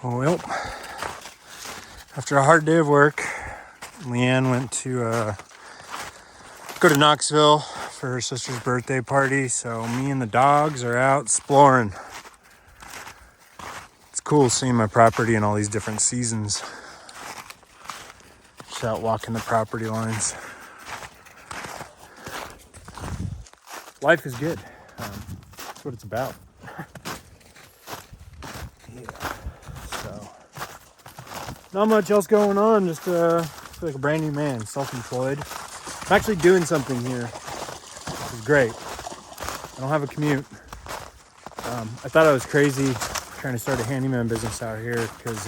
Well, after a hard day of work, Leanne went to go to Knoxville for her sister's birthday party. So me and the dogs are out exploring. It's cool seeing my property in all these different seasons. Just out walking the property lines. Life is good. That's what it's about. Yeah. So, not much else going on. Just feel like a brand new man, self-employed. I'm actually doing something here, which is great. I don't have a commute. I thought I was crazy trying to start a handyman business out here because,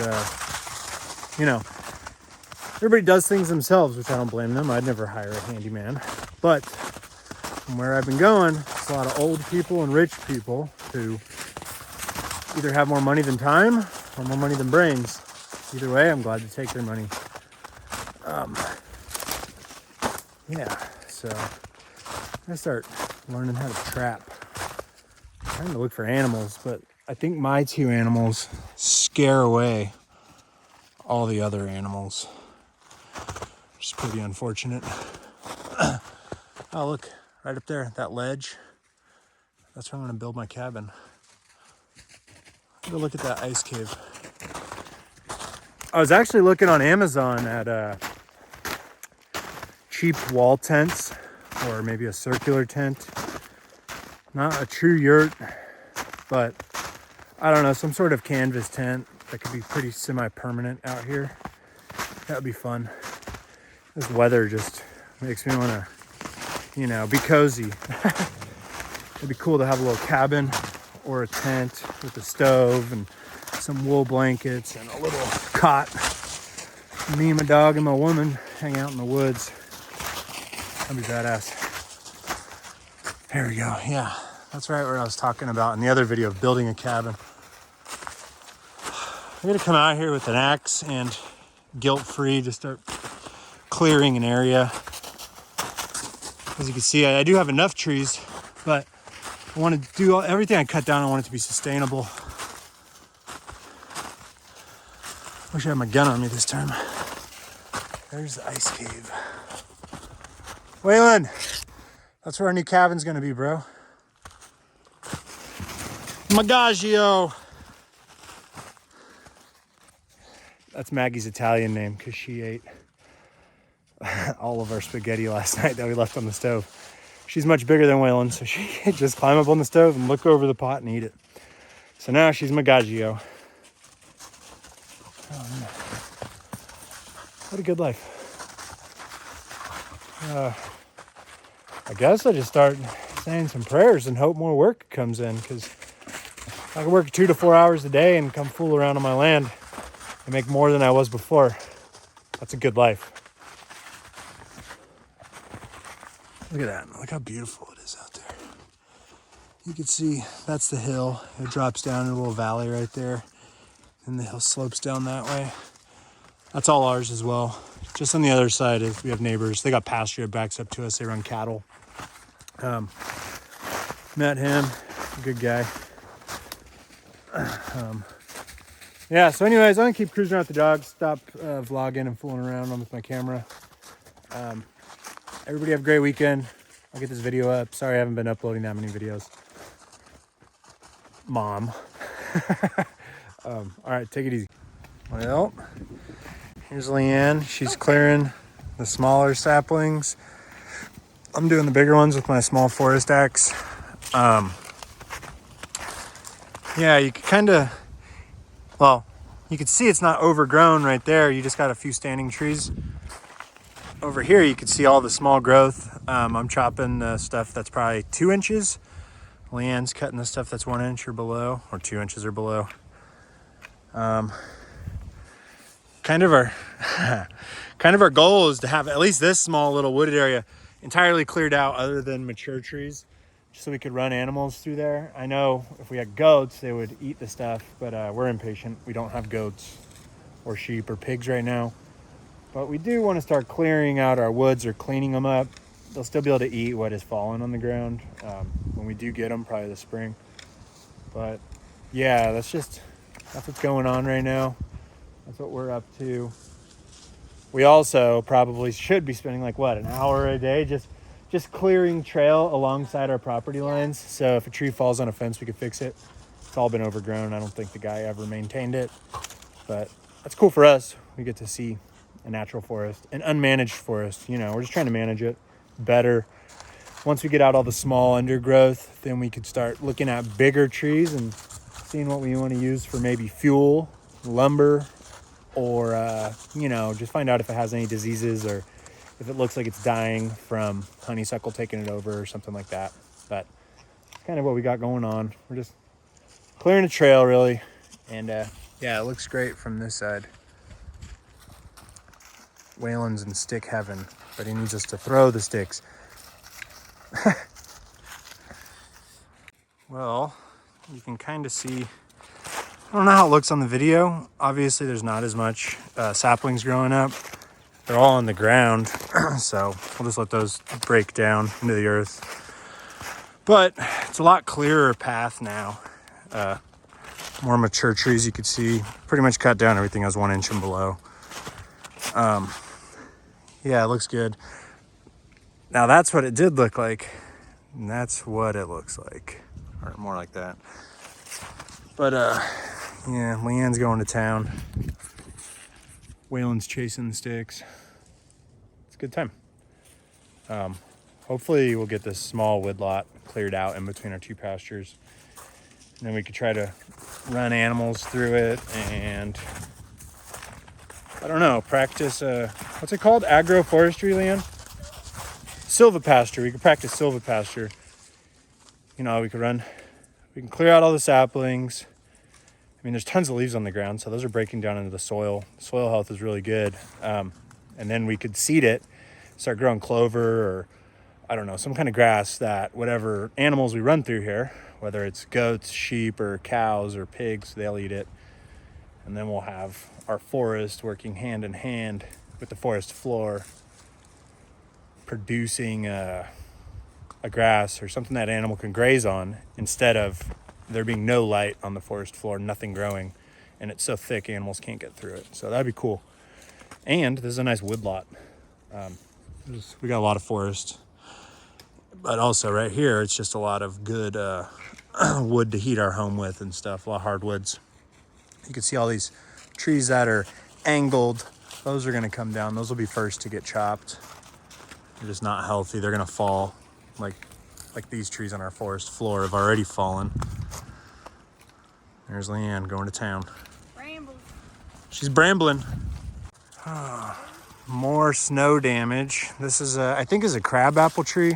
everybody does things themselves, which I don't blame them. I'd never hire a handyman. But from where I've been going, it's a lot of old people and rich people who either have more money than time or more money than brains. Either way, I'm glad to take their money. So I start learning how to trap. I'm trying to look for animals, but I think my two animals scare away all the other animals, which is pretty unfortunate. Oh, look, right up there, that ledge. That's where I'm gonna build my cabin. Go look at that ice cave. I was actually looking on Amazon at cheap wall tents, or maybe a circular tent. Not a true yurt, but I don't know, some sort of canvas tent that could be pretty semi-permanent out here. That would be fun. This weather just makes me want to, be cozy. It'd be cool to have a little cabin or a tent with a stove and some wool blankets and a little cot. Me and my dog and my woman hang out in the woods. That'd be badass. There we go. Yeah, that's right where I was talking about in the other video of building a cabin. I'm gonna come out here with an axe and guilt-free to start clearing an area. As you can see, I do have enough trees, but I want to do everything I cut down. I want it to be sustainable. Wish I had my gun on me this time. There's the ice cave. Waylon, that's where our new cabin's gonna be, bro. Magaggio. That's Maggie's Italian name because she ate all of our spaghetti last night that we left on the stove. She's much bigger than Waylon, so she can just climb up on the stove and look over the pot and eat it. So now she's Magaggio. Oh, man. What a good life. I guess I just start saying some prayers and hope more work comes in, because I can work 2 to 4 hours a day and come fool around on my land and make more than I was before. That's a good life. Look at that. Look how beautiful it is out there. You can see that's the hill. It drops down in a little valley right there. And the hill slopes down that way. That's all ours as well. Just on the other side, we have neighbors. They got pasture that backs up to us. They run cattle. Met him. Good guy. So anyways, I'm going to keep cruising around with the dogs. Stop vlogging and fooling around with my camera. Everybody have a great weekend. I'll get this video up. Sorry I haven't been uploading that many videos. Mom. All right, take it easy. Well, here's Leanne. She's clearing the smaller saplings. I'm doing the bigger ones with my small forest axe. You could you can see it's not overgrown right there. You just got a few standing trees. Over here, you can see all the small growth. I'm chopping the stuff that's probably 2 inches. Leanne's cutting the stuff that's 1 inch or below, or 2 inches or below. Kind of our goal is to have at least this small little wooded area entirely cleared out other than mature trees, just so we could run animals through there. I know if we had goats, they would eat the stuff, but we're impatient. We don't have goats or sheep or pigs right now. But we do want to start clearing out our woods or cleaning them up. They'll still be able to eat what is fallen on the ground when we do get them, probably this spring. But yeah, that's just that's what's going on right now. That's what we're up to. We also probably should be spending like what, an hour a day just clearing trail alongside our property lines. So if a tree falls on a fence, we could fix it. It's all been overgrown. I don't think the guy ever maintained it, but that's cool for us. We get to see a natural forest, an unmanaged forest. You know, we're just trying to manage it better. Once we get out all the small undergrowth, then we could start looking at bigger trees and seeing what we want to use for maybe fuel, lumber, or, just find out if it has any diseases or if it looks like it's dying from honeysuckle taking it over or something like that. But it's kind of what we got going on. We're just clearing a trail, really. And, it looks great from this side. Waylon's in stick heaven, but he needs us to throw the sticks. Well, you can kind of see, I don't know how it looks on the video. Obviously, there's not as much saplings growing up. They're all on the ground, so we'll just let those break down into the earth. But it's a lot clearer path now. More mature trees you could see. Pretty much cut down everything that was 1 inch and below. Yeah, it looks good. Now that's what it did look like. And that's what it looks like. Or more like that. But Leanne's going to town. Waylon's chasing the sticks. It's a good time. Hopefully we'll get this small woodlot cleared out in between our two pastures. And then we could try to run animals through it and, I don't know, practice, what's it called? Agroforestry, Leanne? Silvipasture. We could practice silvipasture. You know, we can clear out all the saplings. I mean, there's tons of leaves on the ground, so those are breaking down into the soil. The soil health is really good. And then we could seed it, start growing clover or, I don't know, some kind of grass that whatever animals we run through here, whether it's goats, sheep, or cows, or pigs, they'll eat it. And then we'll have our forest working hand in hand with the forest floor, producing a grass or something that animal can graze on instead of there being no light on the forest floor, nothing growing, and it's so thick animals can't get through it. So that'd be cool. And this is a nice wood lot. We got a lot of forest, but also right here, it's just a lot of good wood to heat our home with and stuff, a lot of hardwoods. You can see all these trees that are angled. Those are gonna come down. Those will be first to get chopped. They're just not healthy. They're gonna fall like these trees on our forest floor have already fallen. There's Leanne going to town. Brambles. She's brambling. More snow damage. This is, I think, is a crabapple tree,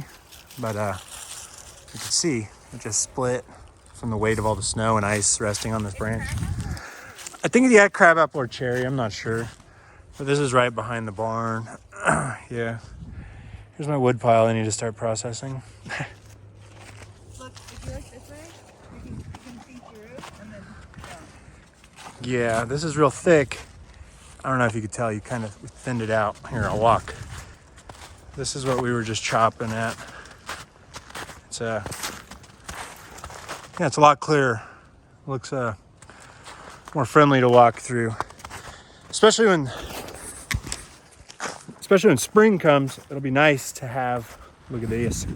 but you can see it just split from the weight of all the snow and ice resting on this branch. I think it's crabapple or cherry. I'm not sure. But this is right behind the barn. Yeah. Here's my wood pile I need to start processing. Look, if you look this way, you can see through and then Yeah, this is real thick. I don't know if you could tell, you kind of thinned it out. Here, I'll walk. This is what we were just chopping at. It's it's a lot clearer. Looks more friendly to walk through. Especially when spring comes, it'll be nice to have, look at this,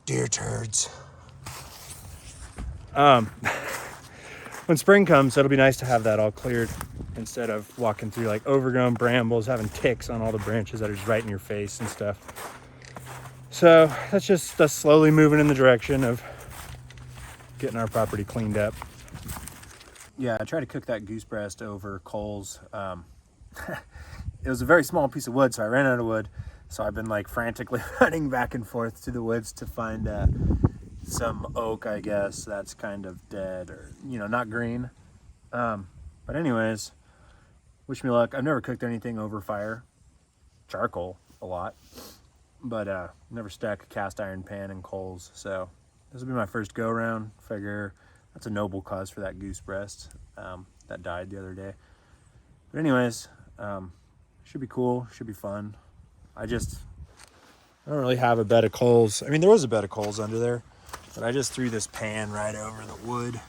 deer turds. When spring comes, it'll be nice to have that all cleared instead of walking through like overgrown brambles, having ticks on all the branches that are just right in your face and stuff. So that's just us slowly moving in the direction of getting our property cleaned up. Yeah, I tried to cook that goose breast over coals. It was a very small piece of wood, so I ran out of wood. So I've been like frantically running back and forth to the woods to find some oak, I guess, that's kind of dead or, not green. But anyways, wish me luck. I've never cooked anything over fire. Charcoal a lot, but never stuck a cast iron pan and coals. So this will be my first go around. Figure that's a noble cause for that goose breast that died the other day. But anyways, should be cool, should be fun. I don't really have a bed of coals. I mean, there was a bed of coals under there, but I just threw this pan right over the wood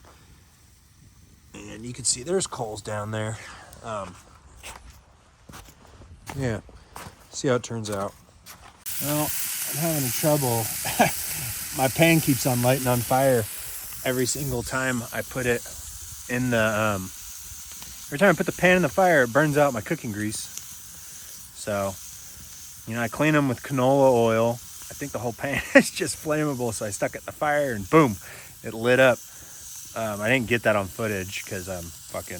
And you can see there's coals down there. Yeah, see how it turns out. Well, I'm having trouble. My pan keeps on lighting on fire every single time I put it in the, every time I put the pan in the fire, it burns out my cooking grease. So, you know, I clean them with canola oil. I think the whole pan is just flammable, so I stuck it in the fire and boom, it lit up. I didn't get that on footage because I'm fucking,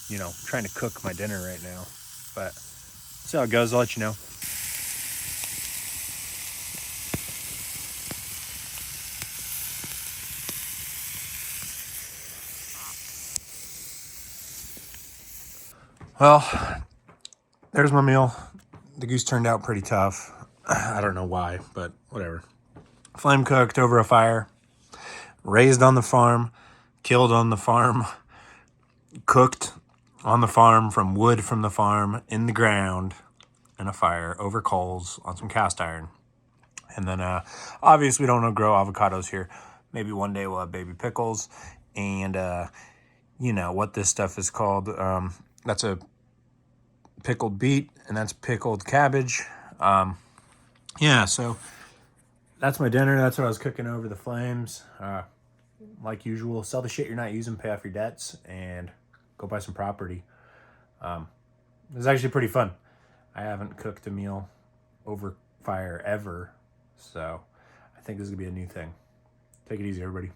you know, trying to cook my dinner right now. But see how it goes, I'll let you know. Well, there's my meal. The goose turned out pretty tough. I don't know why, but whatever. Flame cooked over a fire, raised on the farm, killed on the farm, cooked on the farm from wood from the farm in the ground in a fire over coals on some cast iron. And then obviously we don't grow avocados here. Maybe one day we'll have baby pickles. And you know what this stuff is called. That's a pickled beet, and that's pickled cabbage. Yeah, so that's my dinner. That's what I was cooking over the flames. Like usual, sell the shit you're not using, pay off your debts, and go buy some property. It was actually pretty fun. I haven't cooked a meal over fire ever, so I think this is gonna be a new thing. Take it easy, everybody.